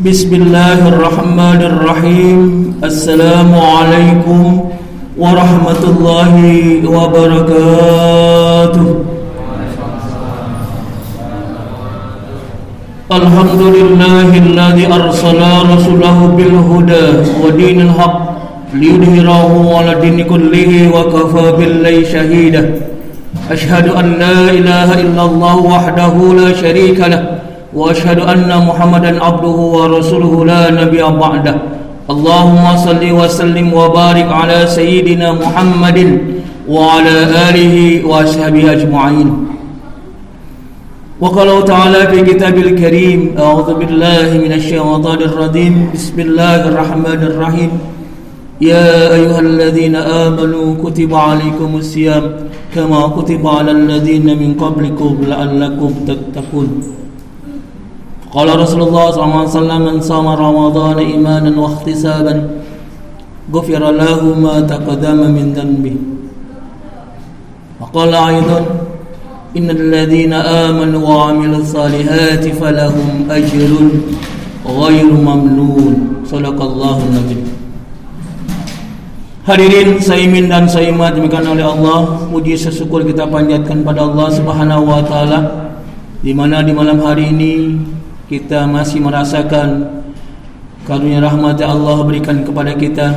Bismillahirrahmanirrahim. Assalamualaikum warahmatullahi wabarakatuh. Alhamdulillahilladzi arsala rasulahu bil huda wa dinil haqq liyudhhirahu 'ala dini kullihi wa kafa billahi shahida. Ashhadu an la ilaha illallah wahdahu la syarika lah wa ashhadu anna Muhammadan abduhu wa rasuluhu la nabiyya ba'dah. Allahumma salli wa sallim wa barik ala sayyidina Muhammadin wa ala alihi wa ashabihi ajma'in. Wa qala ta'ala fi kitabil karim, a'udzu billahi minasy syaithanir rajim. Bismillahirrahmanirrahim. Ya ayyuhalladzina amanu kutiba 'alaikumus syiyam kama kutiba 'alal ladzina min qablikum la'allakum tattaqun. Qala Rasulullah sallallahu alaihi wasallam, man shama Ramadan imanan wa ihtisaban ghufira lahu ma taqaddama min dhanbi. Wa qala aidan, innal ladzina amanu wa 'amilus salihati falahum ajrun ghairu mamnun. Shadaqallahu nabi. Hadirin saimin dan saimat dimuliakan oleh Allah, puji syukur kita panjatkan pada Allah Subhanahu wa taala, di mana di malam hari ini kita masih merasakan karunia rahmat yang Allah berikan kepada kita,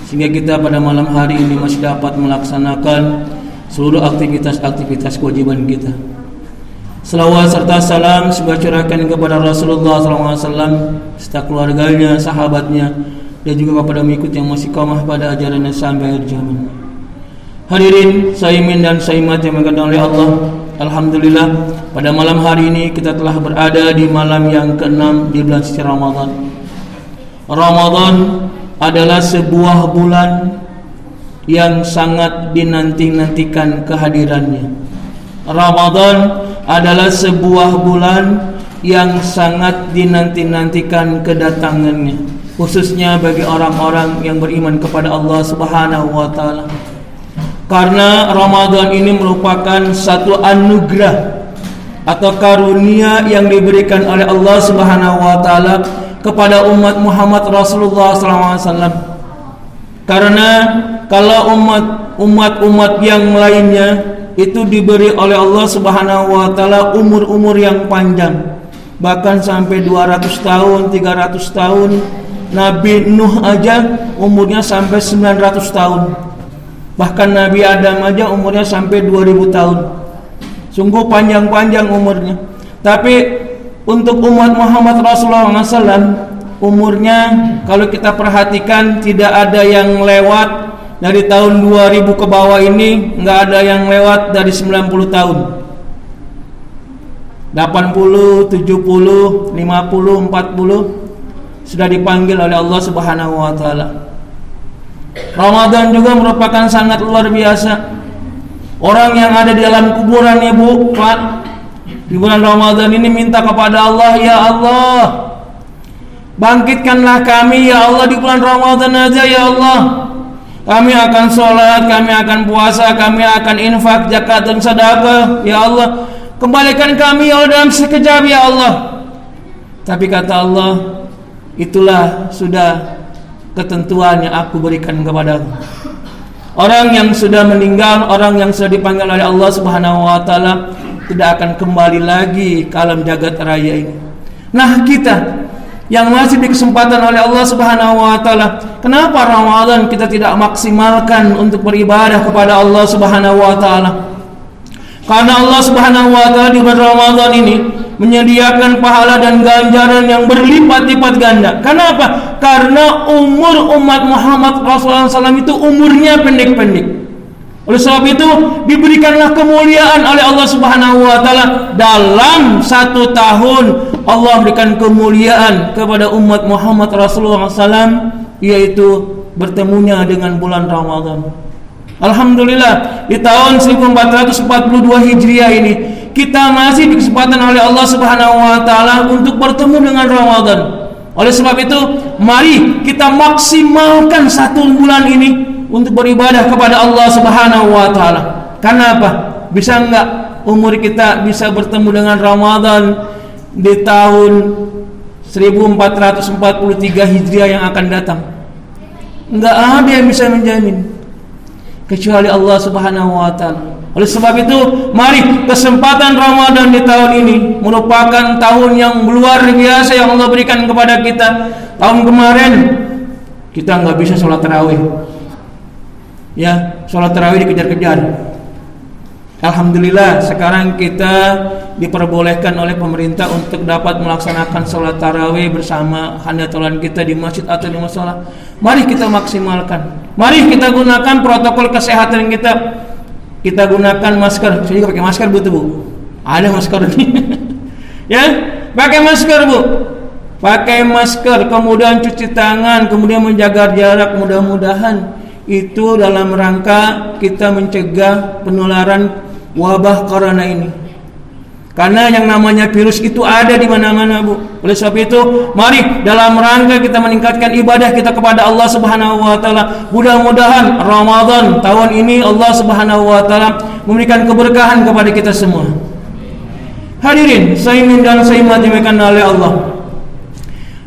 sehingga kita pada malam hari ini masih dapat melaksanakan seluruh aktivitas kewajiban kita. Selawat serta salam semoga curahkan kepada Rasulullah SAW, serta keluarganya, sahabatnya, dan juga kepada mengikut yang masih qamah pada ajarannya sampai akhir zaman. Hadirin saimin dan saimat yang dimuliakan oleh Allah, alhamdulillah pada malam hari ini kita telah berada di malam yang ke-6 di bulan suci Ramadan. Ramadan adalah sebuah bulan yang sangat dinanti-nantikan kehadirannya. Ramadan adalah sebuah bulan yang sangat dinanti-nantikan kedatangannya, khususnya bagi orang-orang yang beriman kepada Allah Subhanahu wa taala. Karena Ramadan ini merupakan satu anugerah atau karunia yang diberikan oleh Allah Subhanahu wa taala kepada umat Muhammad Rasulullah SAW. Karena kalau umat yang lainnya itu diberi oleh Allah Subhanahu wa taala umur-umur yang panjang, bahkan sampai 200 tahun, 300 tahun. Nabi Nuh aja umurnya sampai 900 tahun. Bahkan Nabi Adam aja umurnya sampai 2000 tahun. Sungguh panjang-panjang umurnya. Tapi untuk umat Muhammad Rasulullah SAW, umurnya kalau kita perhatikan tidak ada yang lewat dari tahun 2000 ke bawah ini, nggak ada yang lewat dari 90 tahun. 80, 70, 50, 40 sudah dipanggil oleh Allah Subhanahu wa taala. Ramadan juga merupakan sangat luar biasa. Orang yang ada di dalam kuburan, Ibu, Pak, di bulan Ramadan ini minta kepada Allah, ya Allah, bangkitkanlah kami ya Allah di bulan Ramadan aja ya Allah. Kami akan sholat, kami akan puasa, kami akan infak, zakat dan sedekah ya Allah. Kembalikan kami ya Allah dalam sekejap ya Allah. Tapi kata Allah, itulah sudah ketentuan yang aku berikan kepadamu. Orang yang sudah meninggal, orang yang sudah dipanggil oleh Allah Subhanahu wa taala tidak akan kembali lagi ke alam jagat raya ini. Nah, kita yang masih dikesempatan oleh Allah Subhanahu wa taala, kenapa Ramadan kita tidak maksimalkan untuk beribadah kepada Allah Subhanahu wa taala? Karena Allah Subhanahu wa taala di bulan Ramadan ini menyediakan pahala dan ganjaran yang berlipat-lipat ganda. Kenapa? Karena umur umat Muhammad Rasulullah SAW itu umurnya pendek-pendek. Oleh sebab itu diberikanlah kemuliaan oleh Allah Subhanahu wa taala. Dalam 1 tahun Allah berikan kemuliaan kepada umat Muhammad Rasulullah SAW, yaitu bertemunya dengan bulan Ramadan. Alhamdulillah di tahun 1442 Hijriah ini kita masih dikesempatan oleh Allah Subhanahu wa taala untuk bertemu dengan Ramadan. Oleh sebab itu, mari kita maksimalkan 1 bulan ini untuk beribadah kepada Allah Subhanahu wa taala. Karena apa? Bisa enggak umur kita bisa bertemu dengan Ramadan di tahun 1443 Hijriah yang akan datang. Enggak ada yang bisa menjamin kecuali Allah Subhanahu wa taala. Oleh sebab itu, mari kesempatan Ramadan di tahun ini merupakan tahun yang luar biasa yang Allah berikan kepada kita. Tahun kemarin kita nggak bisa sholat tarawih, ya, sholat tarawih dikejar-kejar. Alhamdulillah sekarang kita diperbolehkan oleh pemerintah untuk dapat melaksanakan sholat tarawih bersama handatolan kita di masjid atau di mushola. Mari kita maksimalkan. Mari kita gunakan protokol kesehatan kita. Kita gunakan masker. Saya juga pakai masker, Bu. Ada masker ini. Ya, pakai masker, Bu. Pakai masker, kemudian cuci tangan, kemudian menjaga jarak. Mudah-mudahan itu dalam rangka kita mencegah penularan wabah corona ini. Karena yang namanya virus itu ada di mana-mana, Bu. Oleh sebab itu, mari dalam rangka kita meningkatkan ibadah kita kepada Allah Subhanahu wa taala. Mudah-mudahan Ramadan tahun ini Allah Subhanahu wa taala memberikan keberkahan kepada kita semua. Hadirin, saimin dan saimat dimuliakan oleh Allah.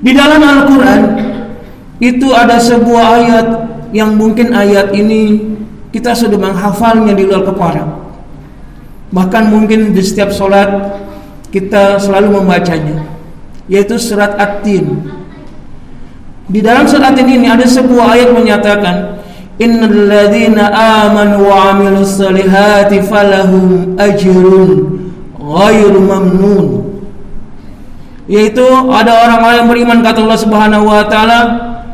Di dalam Al-Qur'an itu ada sebuah ayat yang mungkin ayat ini kita sudah menghafalnya di luar kepala. Bahkan mungkin di setiap sholat kita selalu membacanya, yaitu surat At-Tin. Di dalam surat At-Tin ini ada sebuah ayat menyatakan, innal ladzina amanu wa 'amilus solihati falahum ajrun ghairu mamnun. Yaitu ada orang-orang yang beriman, kata Allah Subhanahu wa taala,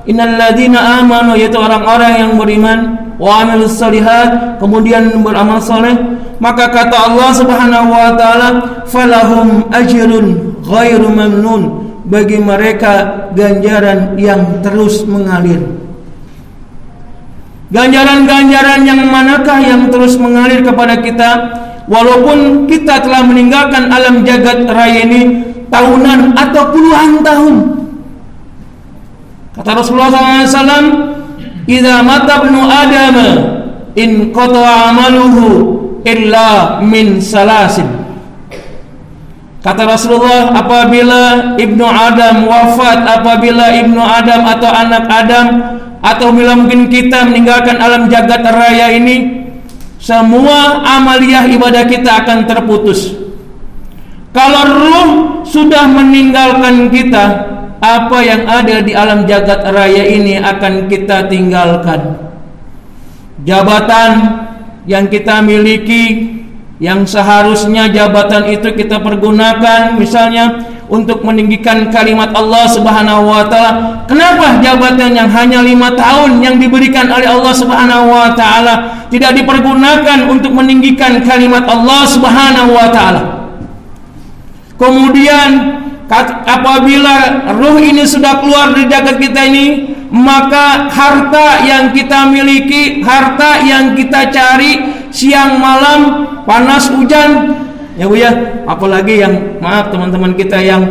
innal ladzina amanu, yaitu orang-orang yang beriman, wa 'amilus solihat, kemudian beramal soleh, maka kata Allah Subhanahu wa taala, falahum ajrun ghairu mamnun, bagi mereka ganjaran yang terus mengalir. Ganjaran-ganjaran yang manakah yang terus mengalir kepada kita walaupun kita telah meninggalkan alam jagat raya ini tahunan atau puluhan tahun. Kata Rasulullah SAW, idza mata ibnu Adam in qata'a amaluhu illa min salasin. Kata Rasulullah, apabila ibnu Adam wafat, apabila ibnu Adam atau anak Adam, atau bila mungkin kita meninggalkan alam jagat raya ini, semua amaliyah ibadah kita akan terputus. Kalau ruh sudah meninggalkan kita, apa yang ada di alam jagat raya ini akan kita tinggalkan. Jabatan yang kita miliki, yang seharusnya jabatan itu kita pergunakan misalnya untuk meninggikan kalimat Allah Subhanahu wa taala. Kenapa jabatan yang hanya 5 tahun yang diberikan oleh Allah Subhanahu wa taala tidak dipergunakan untuk meninggikan kalimat Allah Subhanahu wa taala? Kemudian apabila ruh ini sudah keluar dari jagat kita ini, maka harta yang kita miliki, harta yang kita cari siang malam, panas hujan, ya Bu ya, apalagi yang maaf teman-teman kita yang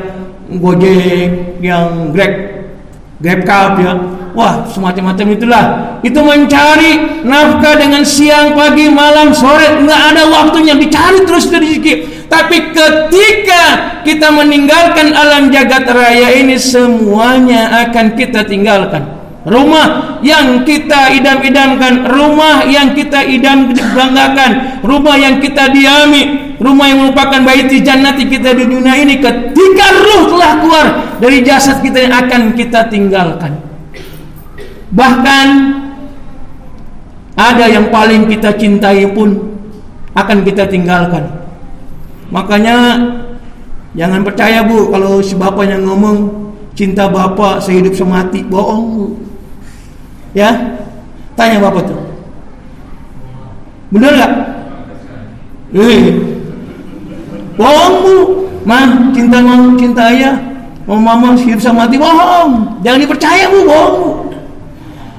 Gojek, yang Grab Cup ya, wah semacam-macam itulah. Itu mencari nafkah dengan siang, pagi, malam, sore, nggak ada waktunya, dicari terus rezeki. Tapi ketika kita meninggalkan alam jagat raya ini, semuanya akan kita tinggalkan. Rumah yang kita idam-idamkan, rumah yang kita banggakan, rumah yang kita diami, rumah yang merupakan baiti jannati kita di dunia ini, ketika ruh telah keluar dari jasad kita yang akan kita tinggalkan. Bahkan ada yang paling kita cintai pun akan kita tinggalkan. Makanya jangan percaya Bu kalau si bapak yang ngomong cinta bapak sehidup semati, bohong Bu. Ya, tanya bapak tuh, bener gak? Bohong Bu, mah cinta ayah, mau mama hidup sama mati, bohong. Jangan dipercaya Bu, bohong Bu.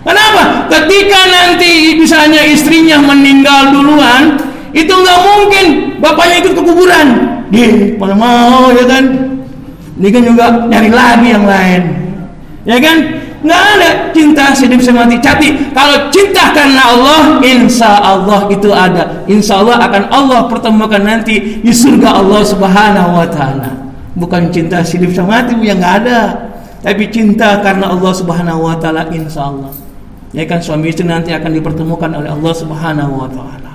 Kenapa? Ketika nanti misalnya istrinya meninggal duluan, itu nggak mungkin bapaknya ikut ke kuburan. Dia mana mau ya kan? Ini kan juga nyari lagi yang lain, ya kan? Nggak ada cinta hidup semati. Tapi kalau cinta karena Allah, insya Allah itu ada. Insya Allah akan Allah pertemukan nanti di surga Allah Subhanahu wa taala. Bukan cinta hidup sama mati yang nggak ada, tapi cinta karena Allah Subhanahu wa taala, insyaallah. Ya kan, suami istri nanti akan dipertemukan oleh Allah Subhanahu wa taala.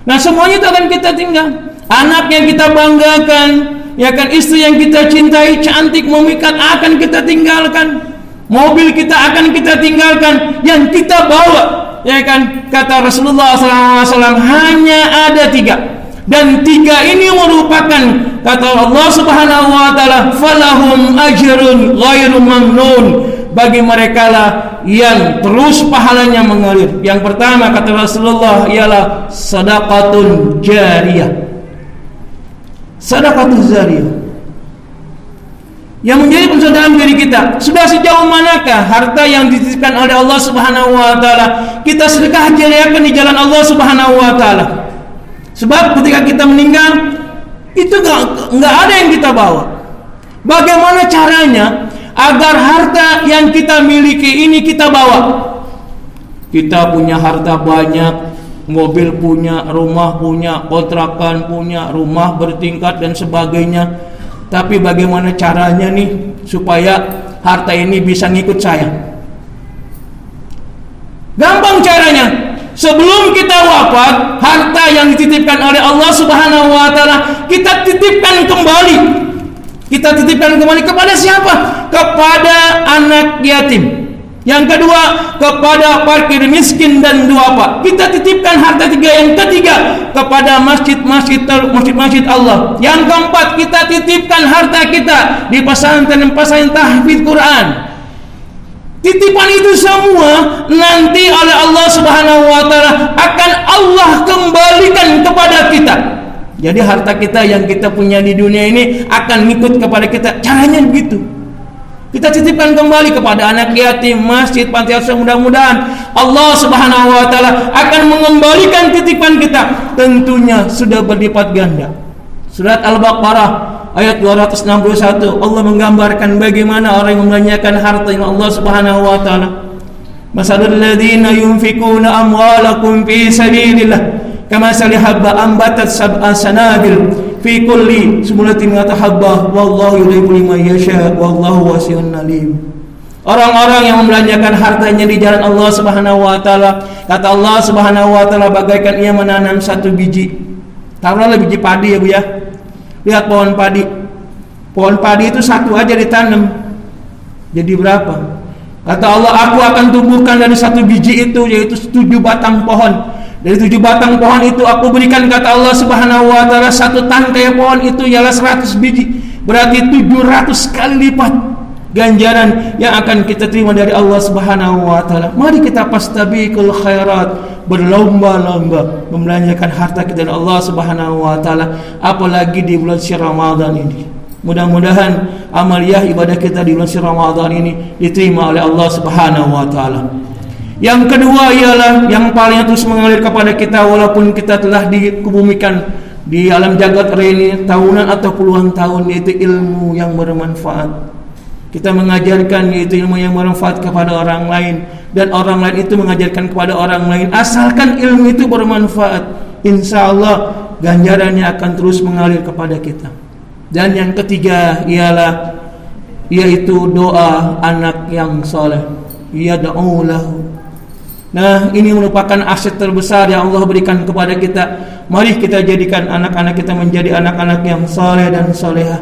Nah, semuanya itu akan kita tinggal. Anak yang kita banggakan, ya kan, istri yang kita cintai, cantik, memikat, akan kita tinggalkan. Mobil kita akan kita tinggalkan. Yang kita bawa, ya kan, kata Rasulullah SAW, hanya ada 3. Dan 3 ini merupakan, kata Allah Subhanahu wa taala, falahum ajrun ghairu mamnun, bagi mereka lah yang terus pahalanya mengalir. Yang pertama kata Rasulullah ialah sedekatun jariyah. Sedekatun jariyah yang menjadi penghasilan dalam diri kita. Sudah sejauh manakah harta yang dititipkan oleh Allah Subhanahu wa taala kita sedekah jariahkan di jalan Allah Subhanahu wa taala? Sebab ketika kita meninggal itu nggak ada yang kita bawa. Bagaimana caranya agar harta yang kita miliki ini kita bawa? Kita punya harta banyak, mobil punya, rumah punya, kontrakan punya, rumah bertingkat dan sebagainya. Tapi bagaimana caranya nih supaya harta ini bisa ngikut saya? Gampang caranya. Sebelum kita wafat, harta yang dititipkan oleh Allah Subhanahu wa taala kita titipkan kembali. Kita titipkan kembali kepada siapa? Kepada anak yatim. Yang kedua, kepada fakir miskin dan duafa. Kita titipkan harta 3. Yang ketiga, kepada masjid-masjid Allah. Yang keempat, kita titipkan harta kita di pesantren-pesantren tahfidz Quran. Titipan itu semua nanti oleh Allah Subhanahu wa taala akan Allah kembalikan kepada kita. Jadi harta kita yang kita punya di dunia ini akan ngikut kepada kita. Caranya begitu. Kita titipkan kembali kepada anak yatim, masjid, panti asuhan. Mudah-mudahan Allah Subhanahu wa taala akan mengembalikan titipan kita. Tentunya sudah berlipat ganda. Surat Al-Baqarah ayat 261, Allah menggambarkan bagaimana orang yang membelanjakan harta Allah Subhanahu wa taala. Masalul ladzina yunfikuna amwalakum fi sabilillah kamathali habba ambatat sab'a sanabil fi kulli sunbulatin mi'atu habbah wallahu yuhibbu liman yasha wallahu wasi'un alim. Orang-orang yang membelanjakan hartanya di jalan Allah Subhanahu wa taala, kata Allah Subhanahu wa taala, bagaikan ia menanam 1 biji. Taruhlah biji padi ya Bu ya. Lihat pohon padi. Pohon padi itu 1 aja ditanam. Jadi berapa? Kata Allah, aku akan tumbuhkan dari 1 biji itu, yaitu 7 batang pohon. Dari 7 batang pohon itu aku berikan, kata Allah Subhanahu wa taala, 1 tangkai pohon itu ialah 100 biji. Berarti 700 kali lipat ganjaran yang akan kita terima dari Allah Subhanahu wa taala. Mari kita fastabiqul khairat, berlomba-lomba membelanjakan harta kita dari Allah Subhanahu wa taala, apalagi di bulan Ramadan ini. Mudah-mudahan amaliyah ibadah kita di bulan Ramadan ini diterima oleh Allah Subhanahu wa taala. Yang kedua ialah yang paling terus mengalir kepada kita walaupun kita telah dikebumikan di alam jagat ini tahunan atau puluhan tahun, yaitu ilmu yang bermanfaat. Kita mengajarkan yaitu ilmu yang bermanfaat kepada orang lain, dan orang lain itu mengajarkan kepada orang lain. Asalkan ilmu itu bermanfaat, insya Allah ganjarannya akan terus mengalir kepada kita. Dan yang ketiga ialah yaitu doa anak yang soleh, yad'u lahu. Nah, ini merupakan aset terbesar yang Allah berikan kepada kita. Mari kita jadikan anak-anak kita menjadi anak-anak yang soleh dan solehah,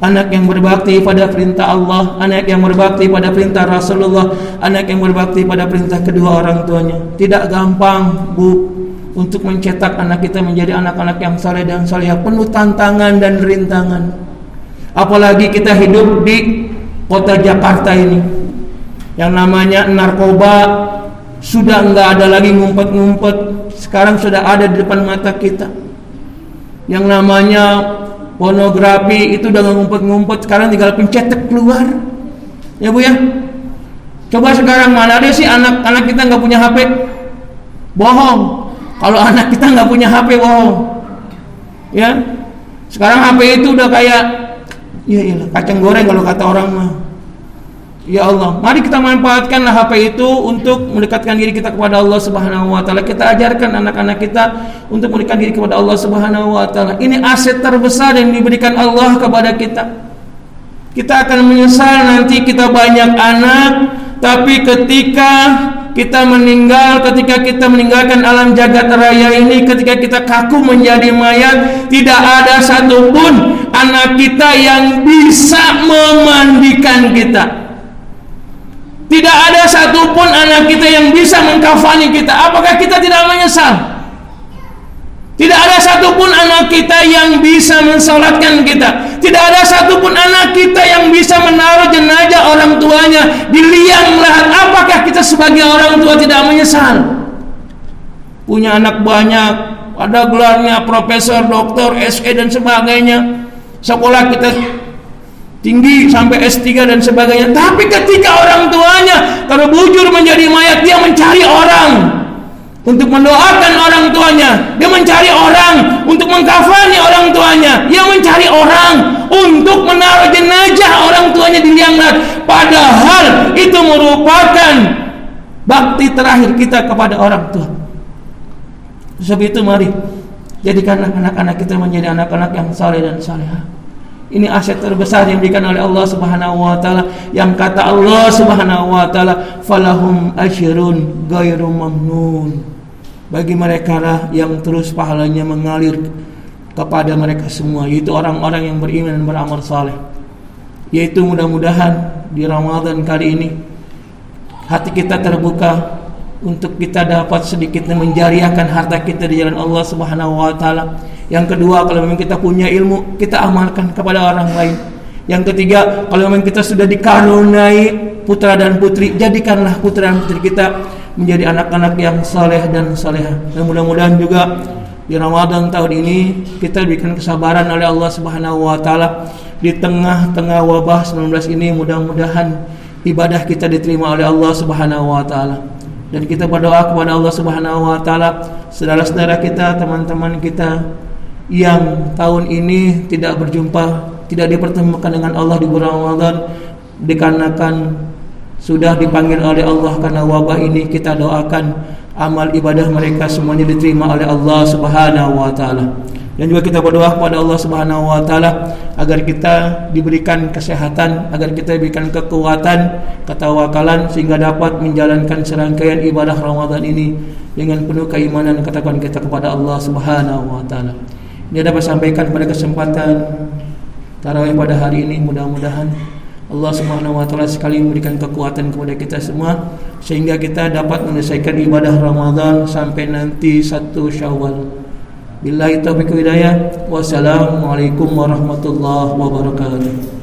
anak yang berbakti pada perintah Allah, anak yang berbakti pada perintah Rasulullah, anak yang berbakti pada perintah kedua orang tuanya. Tidak gampang Bu untuk mencetak anak kita menjadi anak-anak yang saleh dan salihah, penuh tantangan dan rintangan. Apalagi kita hidup di kota Jakarta ini, yang namanya narkoba sudah enggak ada lagi ngumpet-ngumpet, sekarang sudah ada di depan mata kita. Yang namanya pornografi itu udah ngumpet-ngumpet, sekarang tinggal pencet keluar. Ya Bu ya. Coba sekarang mana ada sih anak-anak kita nggak punya HP? Bohong. Kalau anak kita nggak punya HP, bohong. Ya. Sekarang HP itu udah kayak kacang goreng kalau kata orang mah. Ya Allah, mari kita manfaatkanlah HP itu untuk mendekatkan diri kita kepada Allah Subhanahu wa taala. Kita ajarkan anak-anak kita untuk mendekatkan diri kepada Allah Subhanahu wa taala. Ini aset terbesar yang diberikan Allah kepada kita. Kita akan menyesal nanti kita banyak anak, tapi ketika kita meninggalkan alam jagat raya ini, ketika kita kaku menjadi mayat, tidak ada satupun anak kita yang bisa memandikan kita. Tidak ada satupun anak kita yang bisa mengkafani kita. Apakah kita tidak menyesal? Tidak ada satupun anak kita yang bisa mensolatkan kita. Tidak ada satupun anak kita yang bisa menaruh jenazah orang tuanya di liang lahat. Apakah kita sebagai orang tua tidak menyesal? Punya anak banyak, ada gelarnya profesor, doktor, SE dan sebagainya. Sekolah kita tinggi sampai S3 dan sebagainya. Tapi ketika orang tuanya terbujur menjadi mayat, dia mencari orang untuk mendoakan orang tuanya. Dia mencari orang untuk mengkafani orang tuanya. Dia mencari orang untuk menaruh jenazah orang tuanya di liang lahat. Padahal itu merupakan bakti terakhir kita kepada orang tua. Sebab itu mari jadikanlah anak-anak kita menjadi anak-anak yang saleh dan salehah. Ini aset terbesar yang diberikan oleh Allah Subhanahu wa taala, yang kata Allah Subhanahu wa taala, falahum ajrun ghairu mamnun. Bagi mereka lah yang terus pahalanya mengalir kepada mereka semua, yaitu orang-orang yang beriman dan beramal saleh. Yaitu mudah-mudahan di Ramadan kali ini hati kita terbuka untuk kita dapat sedikit menjariahkan harta kita di jalan Allah Subhanahu wa taala. Yang kedua, kalau memang kita punya ilmu, kita amalkan kepada orang lain. Yang ketiga, kalau memang kita sudah dikaruniai putra dan putri, jadikanlah putra dan putri kita menjadi anak-anak yang saleh dan salehah. Dan mudah-mudahan juga di Ramadan tahun ini kita diberikan kesabaran oleh Allah Subhanahu wa taala di tengah-tengah wabah 19 ini. Mudah-mudahan ibadah kita diterima oleh Allah Subhanahu wa taala. Dan kita berdoa kepada Allah Subhanahu wa taala, saudara-saudara kita, teman-teman kita yang tahun ini tidak berjumpa, tidak dipertemukan dengan Allah di bulan Ramadan dikarenakan sudah dipanggil oleh Allah karena wabah ini, kita doakan amal ibadah mereka semuanya diterima oleh Allah Subhanahu wa taala. Dan juga kita berdoa kepada Allah Subhanahu wa taala agar kita diberikan kesehatan, agar kita diberikan kekuatan, ketawakalan, sehingga dapat menjalankan serangkaian ibadah Ramadan ini dengan penuh keimanan dan ketakwaan kita kepada Allah Subhanahu wa taala. Ini dapat sampaikan pada kesempatan tarawih pada hari ini. Mudah-mudahan Allah Subhanahu wa taala sekali memberikan kekuatan kepada kita semua sehingga kita dapat menyelesaikan ibadah Ramadan sampai nanti 1 Syawal. Billahi taufiq wal hidayah. Wassalamualaikum warahmatullahi wabarakatuh.